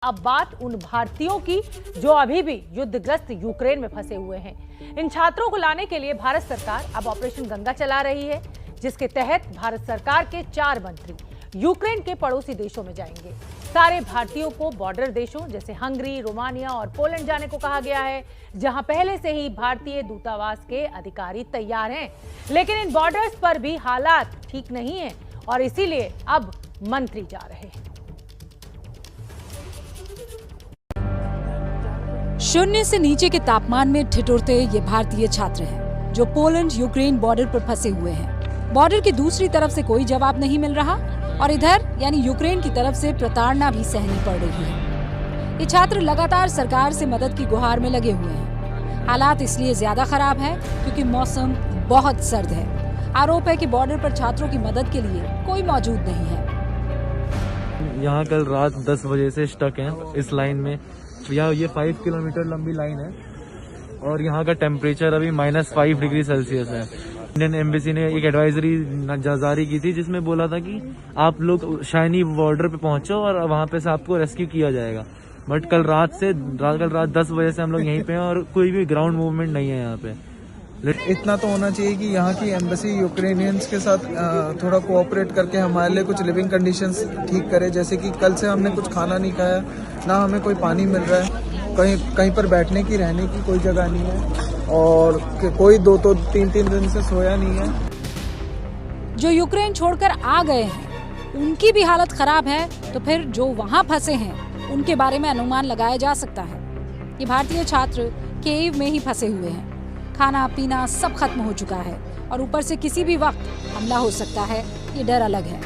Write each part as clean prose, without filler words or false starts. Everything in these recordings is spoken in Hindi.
अब बात उन भारतीयों की जो अभी भी युद्धग्रस्त यूक्रेन में फंसे हुए हैं। इन छात्रों को लाने के लिए भारत सरकार अब ऑपरेशन गंगा चला रही है, जिसके तहत भारत सरकार के 4 मंत्री यूक्रेन के पड़ोसी देशों में जाएंगे। सारे भारतीयों को बॉर्डर देशों जैसे हंगरी, रोमानिया और पोलैंड जाने को कहा गया है, जहां पहले से ही भारतीय दूतावास के अधिकारी तैयार हैं। लेकिन इन बॉर्डर्स पर भी हालात ठीक नहीं है और इसीलिए अब मंत्री जा रहे हैं। शून्य से नीचे के तापमान में ठिठुरते ये भारतीय छात्र हैं, जो पोलैंड यूक्रेन बॉर्डर पर फंसे हुए हैं। बॉर्डर की दूसरी तरफ से कोई जवाब नहीं मिल रहा और इधर यानी यूक्रेन की तरफ से प्रताड़ना भी सहनी पड़ रही है। ये छात्र लगातार सरकार से मदद की गुहार में लगे हुए हैं। हालात इसलिए ज्यादा खराब है क्योंकि मौसम बहुत सर्द है। आरोप है कि बॉर्डर पर छात्रों की मदद के लिए कोई मौजूद नहीं है। यहाँ कल रात 10 बजे से स्टक हैं इस लाइन में। यहाँ ये 5 किलोमीटर लंबी लाइन है और यहाँ का टेम्परेचर अभी -5 डिग्री सेल्सियस है। इंडियन एम्बेसी ने एक एडवाइजरी जारी की थी जिसमें बोला था कि आप लोग शाइनी बॉर्डर पे पहुंचो और वहाँ पे से आपको रेस्क्यू किया जाएगा। बट कल रात 10 बजे से हम लोग यहीं पे हैं और कोई भी ग्राउंड मूवमेंट नहीं है यहाँ पे। इतना तो होना चाहिए कि यहाँ की एम्बेसी यूक्रेनियंस के साथ थोड़ा कोऑपरेट करके हमारे लिए कुछ लिविंग कंडीशंस ठीक करे। जैसे कि कल से हमने कुछ खाना नहीं खाया, ना हमें कोई पानी मिल रहा है, कहीं पर बैठने की रहने की कोई जगह नहीं है और कोई 2-3 दिन से सोया नहीं है। जो यूक्रेन छोड़कर आ गए हैं उनकी भी हालत खराब है, तो फिर जो वहाँ फंसे हैं उनके बारे में अनुमान लगाया जा सकता है। ये भारतीय छात्र कीव में ही फंसे हुए हैं। खाना पीना सब खत्म हो चुका है और ऊपर से किसी भी वक्त हमला हो सकता है, ये डर अलग है।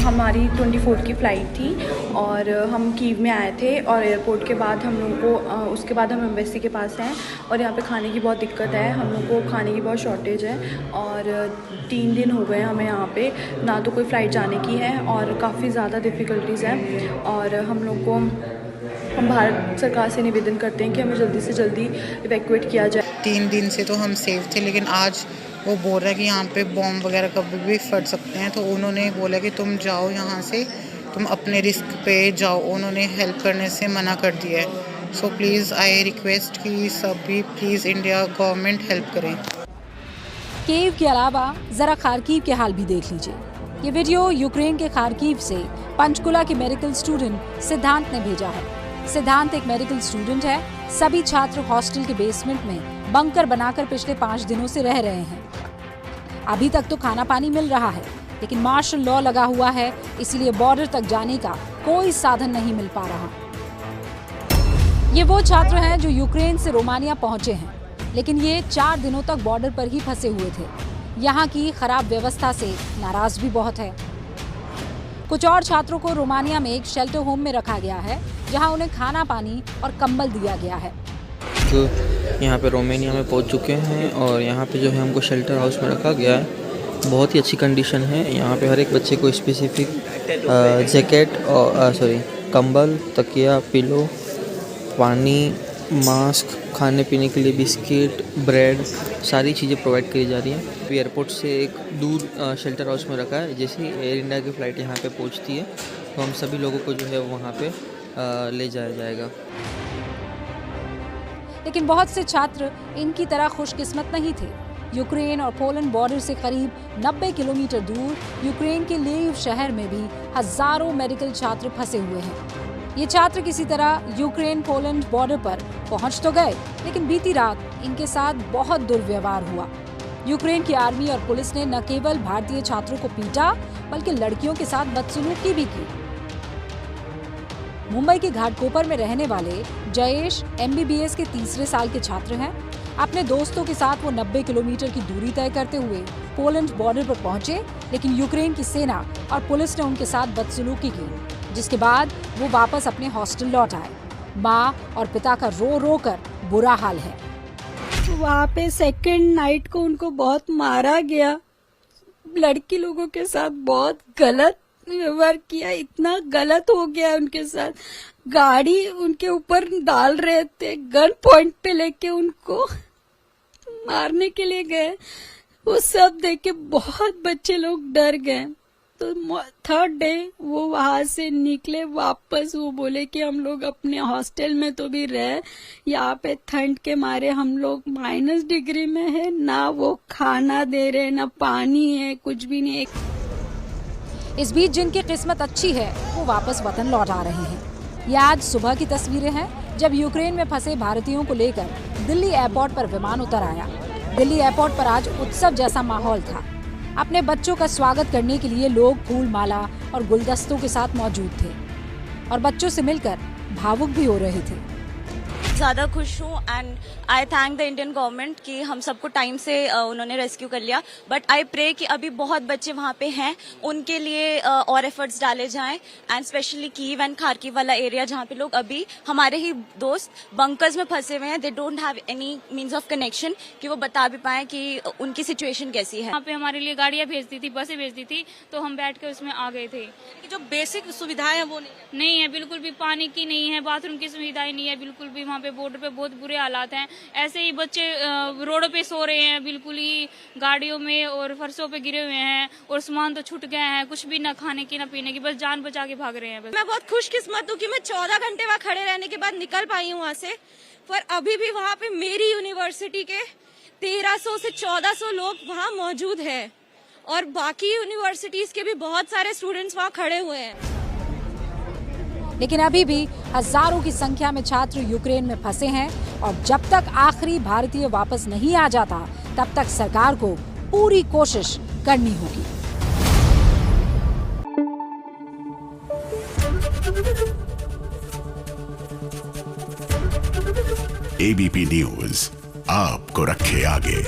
हमारी 24 की फ़्लाइट थी और हम कीव में आए थे और एयरपोर्ट के बाद हम लोग को उसके बाद हम एम्बेसी के पास हैं और यहाँ पे खाने की बहुत दिक्कत है। हम लोग को खाने की बहुत शॉर्टेज है और 3 दिन हो गए हमें यहाँ पे, ना तो कोई फ़्लाइट जाने की है और काफ़ी ज़्यादा डिफ़िकल्टीज़ हैं। और हम भारत सरकार से निवेदन करते हैं कि हमें जल्दी से जल्दी इवैक्यूएट किया जाए। 3 दिन से तो हम सेफ थे, लेकिन आज वो बोल रहा है कि यहाँ पे बॉम्ब वगैरह कभी भी फट सकते हैं। तो उन्होंने बोला कि तुम जाओ यहाँ से, तुम अपने रिस्क पे जाओ। उन्होंने हेल्प करने से मना कर दिया है। सो प्लीज़ आई रिक्वेस्ट कि सभी प्लीज़ इंडिया गवर्नमेंट हेल्प करें। कीव के अलावा जरा खार्किव के हाल भी देख लीजिए। ये वीडियो यूक्रेन के खार्किव से पंचकुला के मेडिकल स्टूडेंट सिद्धांत ने भेजा है। सिद्धांत एक मेडिकल स्टूडेंट है। सभी छात्र हॉस्टल के बेसमेंट में बंकर बनाकर पिछले 5 दिनों से रह रहे हैं। अभी तक तो खाना पानी मिल रहा है, लेकिन मार्शल लॉ लगा हुआ है, इसलिए बॉर्डर तक जाने का कोई साधन नहीं मिल पा रहा। ये वो छात्र हैं जो यूक्रेन से रोमानिया पहुंचे हैं, लेकिन ये 4 दिनों तक बॉर्डर पर ही फंसे हुए थे। यहाँ की खराब व्यवस्था से नाराज भी बहुत है। कुछ और छात्रों को रोमानिया में एक शेल्टर होम में रखा गया है, जहाँ उन्हें खाना पानी और कंबल दिया गया है। तो यहाँ पे रोमानिया में पहुँच चुके हैं और यहाँ पे जो है हमको शेल्टर हाउस में रखा गया है। बहुत ही अच्छी कंडीशन है। यहाँ पे हर एक बच्चे को स्पेसिफिक जैकेट और कंबल, तकिया, पिलो, पानी, मास्क, खाने पीने के लिए बिस्किट, ब्रेड, सारी चीज़ें प्रोवाइड करी जा रही हैं। अभी एयरपोर्ट से एक दूर शेल्टर हाउस में रखा है। जैसे ही एयर इंडिया की फ़्लाइट यहाँ पे पहुँचती है तो हम सभी लोगों को जो है वहाँ पे ले जाया जाएगा। लेकिन बहुत से छात्र इनकी तरह खुशकिस्मत नहीं थे। यूक्रेन और पोलैंड बॉर्डर से करीब 90 किलोमीटर दूर यूक्रेन के लीव शहर में भी हजारों मेडिकल छात्र फंसे हुए हैं। ये छात्र किसी तरह यूक्रेन पोलैंड बॉर्डर पर पहुंच तो गए, लेकिन बीती रात इनके साथ बहुत दुर्व्यवहार हुआ। यूक्रेन की आर्मी और पुलिस ने न केवल भारतीय छात्रों को पीटा, बल्कि लड़कियों के साथ बदसलूकी भी की। मुंबई के घाटकोपर में रहने वाले जयेश MBBS के 3रे साल के छात्र हैं। अपने दोस्तों के साथ वो 90 किलोमीटर की दूरी तय करते हुए पोलैंड बॉर्डर पर पहुंचे, लेकिन यूक्रेन की सेना और पुलिस ने उनके साथ बदसलूकी की, जिसके बाद वो वापस अपने हॉस्टल लौट आए। माँ और पिता का रो रो कर बुरा हाल है। वहाँ पे सेकंड नाइट को उनको बहुत मारा गया। लड़की लोगों के साथ बहुत गलत व्यवहार किया, इतना गलत हो गया उनके साथ। गाड़ी उनके ऊपर डाल रहे थे, गन पॉइंट पे लेके उनको मारने के लिए गए। वो सब देख के बहुत बच्चे लोग डर गए। तो थर्ड डे वो वहां से निकले वापस, वो बोले कि हम लोग अपने हॉस्टल में तो भी रहे, यहाँ पे ठंड के मारे हम लोग -डिग्री में है, ना वो खाना दे रहे ना पानी है, कुछ भी नहीं। इस बीच जिनकी किस्मत अच्छी है वो वापस वतन लौट आ रहे हैं। ये आज सुबह की तस्वीरें हैं जब यूक्रेन में फंसे भारतीयों को लेकर दिल्ली एयरपोर्ट पर विमान उतर आया। दिल्ली एयरपोर्ट पर आज उत्सव जैसा माहौल था। अपने बच्चों का स्वागत करने के लिए लोग फूल माला और गुलदस्तों के साथ मौजूद थे और बच्चों से मिलकर भावुक भी हो रहे थे। ज़्यादा खुश हूँ and I thank the Indian government कि हम सबको टाइम से उन्होंने रेस्क्यू कर लिया। बट आई प्रे कि अभी बहुत बच्चे वहाँ पे हैं, उनके लिए और एफर्ट्स डाले जाएं and specially Kyiv and Kharkiv वाला एरिया जहाँ पे लोग अभी हमारे ही दोस्त बंकर्स में फंसे हुए हैं, they don't have any means of connection कि वो बता भी पाएं कि उनकी सिचुएशन कैसी है। यहाँ पे हमारे लिए गाड़ियाँ भेजती थी, बसें भेजती थी, तो हम बैठ के उसमें आ गए थे। जो बेसिक सुविधाएं हैं वो नहीं है, बिल्कुल भी पानी की नहीं है, बाथरूम की सुविधाएं नहीं है, बिल्कुल भी वहाँ पे बॉर्डर पे बहुत बुरे हालात हैं। ऐसे ही बच्चे रोडों पे सो रहे हैं, बिल्कुल ही गाड़ियों में और फर्शों पे गिरे हुए हैं और सामान तो छूट गए हैं, कुछ भी ना खाने की ना पीने की, बस जान बचा के भाग रहे हैं। बस मैं बहुत खुशकिस्मत हूँ कि मैं 14 घंटे वहाँ खड़े रहने के बाद निकल पाई हूँ वहाँ से, पर अभी भी वहाँ पे मेरी यूनिवर्सिटी के 1300 से 1400 लोग वहाँ मौजूद है और बाकी यूनिवर्सिटीज के भी बहुत सारे स्टूडेंट्स वहाँ खड़े हुए हैं। लेकिन अभी भी हजारों की संख्या में छात्र यूक्रेन में फंसे हैं और जब तक आखिरी भारतीय वापस नहीं आ जाता तब तक सरकार को पूरी कोशिश करनी होगी। ABP न्यूज आपको रखे आगे।